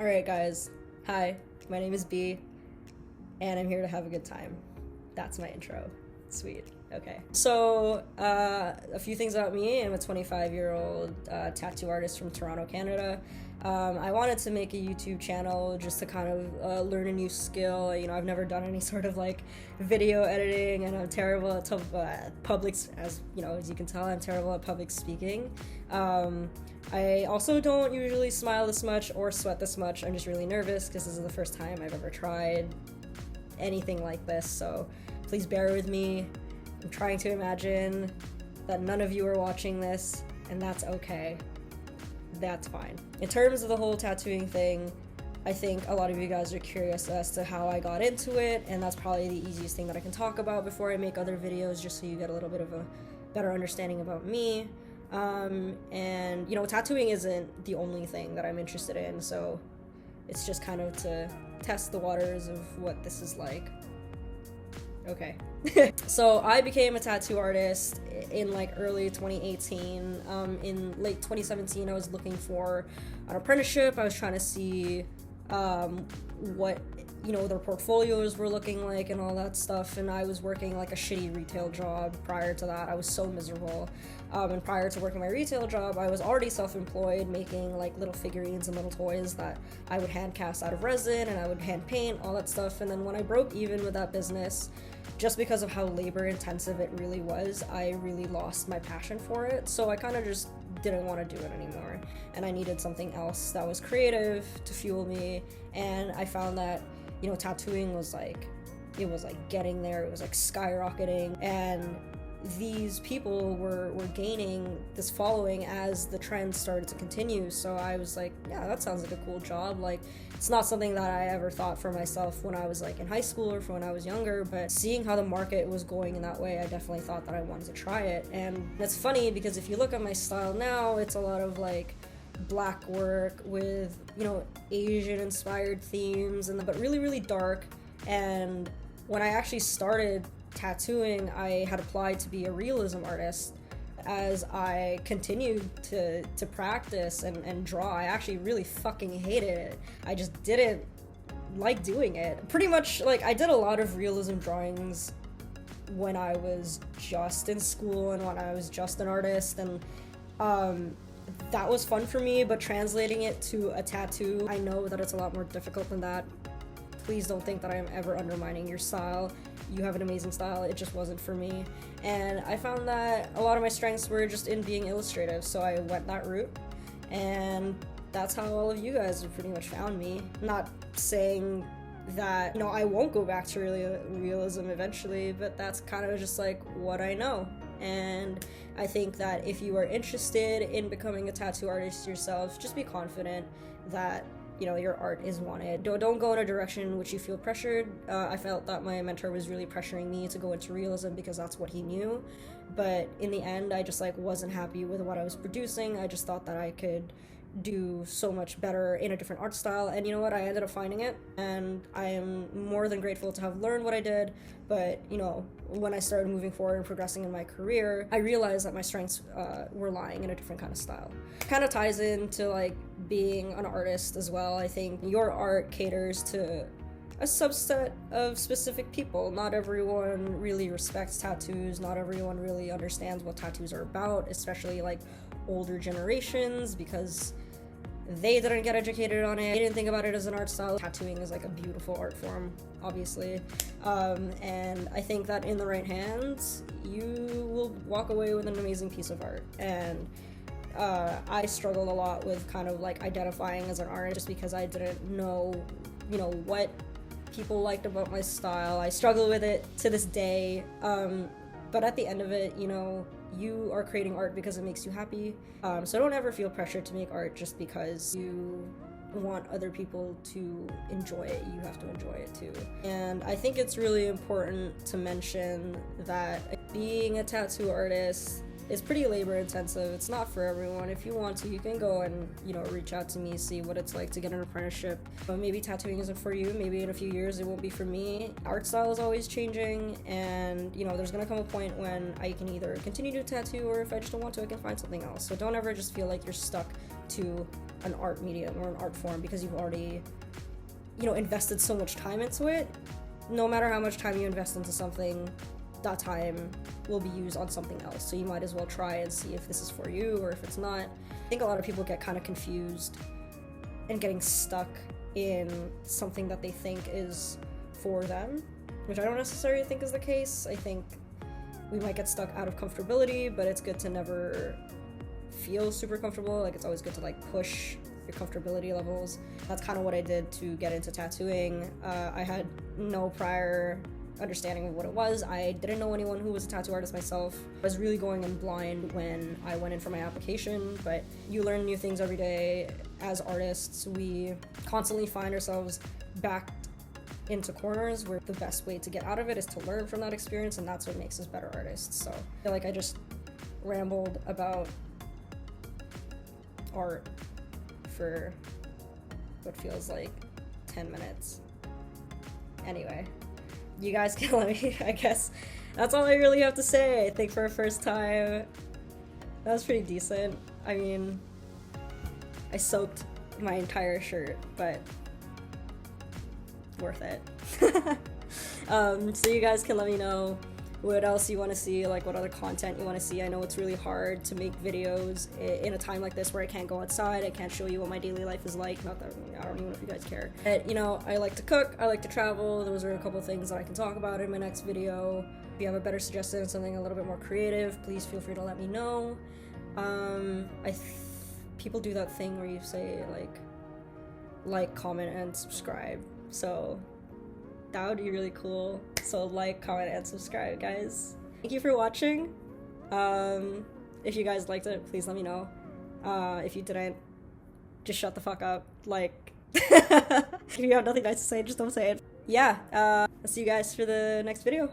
Alright guys, hi, my name is B, and I'm here to have a good time. That's my intro. Sweet. Okay. So, a few things about me. I'm a 25-year-old tattoo artist from Toronto, Canada. I wanted to make a YouTube channel just to kind of learn a new skill. I've never done any sort of like video editing, and I'm terrible at public, as you can tell, I'm terrible at public speaking. I also don't usually smile this much or sweat this much. I'm just really nervous because this is the first time I've ever tried anything like this, so please bear with me. I'm trying to imagine that none of you are watching this, and that's okay. That's fine. In terms of the whole tattooing thing, I think a lot of you guys are curious as to how I got into it, and that's probably the easiest thing that I can talk about before I make other videos, just so you get a little bit of a better understanding about me. And tattooing isn't the only thing that I'm interested in, so it's just kind of to test the waters of what this is like. Okay. So I became a tattoo artist in like early 2018. In late 2017, I was looking for an apprenticeship. I was trying to see what their portfolios were looking like and all that stuff, and I was working like a shitty retail job prior to that. I was so miserable. And prior to working my retail job, I was already self-employed, making like little figurines and little toys that I would hand cast out of resin, and I would hand paint, all that stuff. And then when I broke even with that business, just because of how labor intensive it really was, I really lost my passion for it. So I kind of just didn't want to do it anymore, and I needed something else that was creative to fuel me. And I found that tattooing was like, it was like getting there. It was like skyrocketing, and these people were gaining this following as the trend started to continue. So I was like, yeah, that sounds like a cool job. Like, it's not something that I ever thought for myself when I was like in high school or when I was younger, but seeing how the market was going in that way, I definitely thought that I wanted to try it. And it's funny because if you look at my style now, it's a lot of like black work with Asian inspired themes, but really, really dark. And when I actually started tattooing, I had applied to be a realism artist. As I continued to practice and draw, I actually really fucking hated it. I just didn't like doing it. Pretty much, like, I did a lot of realism drawings when I was just in school and when I was just an artist, and that was fun for me, but translating it to a tattoo, I know that it's a lot more difficult than that. Please don't think that I am ever undermining your style. You have an amazing style. It just wasn't for me. And I found that a lot of my strengths were just in being illustrative, so I went that route. And that's how all of you guys have pretty much found me. Not saying that, I won't go back to realism eventually, but that's kind of just like what I know. And I think that if you are interested in becoming a tattoo artist yourself, just be confident that your art is wanted. Don't go in a direction in which you feel pressured. I felt that my mentor was really pressuring me to go into realism because that's what he knew. But in the end, I just wasn't happy with what I was producing. I just thought that I could do so much better in a different art style, and you know what, I ended up finding it, and I am more than grateful to have learned what I did. But when I started moving forward and progressing in my career, I realized that my strengths were lying in a different kind of style. Kind of ties into like being an artist as well. I think your art caters to a subset of specific people. Not everyone really respects tattoos. Not everyone really understands what tattoos are about, especially like older generations, because they didn't get educated on it. They didn't think about it as an art style. Tattooing is like a beautiful art form, obviously. And I think that in the right hands, you will walk away with an amazing piece of art. And I struggled a lot with kind of like identifying as an artist just because I didn't know, what people liked about my style. I struggle with it to this day. But at the end of it, you are creating art because it makes you happy. So don't ever feel pressure to make art just because you want other people to enjoy it. You have to enjoy it too. And I think it's really important to mention that being a tattoo artist is pretty labor intensive. It's not for everyone. If you want to, you can go and reach out to me, see what it's like to get an apprenticeship. But maybe tattooing isn't for you. Maybe in a few years it won't be for me. Art style is always changing, and there's gonna come a point when I can either continue to tattoo, or if I just don't want to, I can find something else. So don't ever just feel like you're stuck to an art medium or an art form because you've already, you know, invested so much time into it. No matter how much time you invest into something, that time will be used on something else. So you might as well try and see if this is for you or if it's not. I think a lot of people get kind of confused and getting stuck in something that they think is for them, which I don't necessarily think is the case. I think we might get stuck out of comfortability, but it's good to never feel super comfortable. Like, it's always good to like push your comfortability levels. That's kind of what I did to get into tattooing. I had no prior understanding of what it was. I didn't know anyone who was a tattoo artist myself. I was really going in blind when I went in for my application, but you learn new things every day. As artists, we constantly find ourselves backed into corners where the best way to get out of it is to learn from that experience, and that's what makes us better artists. So I feel like I just rambled about art for what feels like 10 minutes. Anyway, you guys can let me, I guess that's all I really have to say. I think for a first time, that was pretty decent. I mean, I soaked my entire shirt, but worth it. So you guys can let me know what else you want to see, like what other content you want to see. I know it's really hard to make videos in a time like this where I can't go outside, I can't show you what my daily life is like, not that, I don't even know if you guys care. But, you know, I like to cook, I like to travel. Those are a couple things that I can talk about in my next video. If you have a better suggestion, something a little bit more creative, please feel free to let me know. People do that thing where you say like, comment, and subscribe. So that would be really cool. So like, comment, and subscribe, guys. Thank you for watching. If you guys liked it, please let me know. If you didn't, just shut the fuck up. Like, if you have nothing nice to say, just don't say it. Yeah, I'll see you guys for the next video.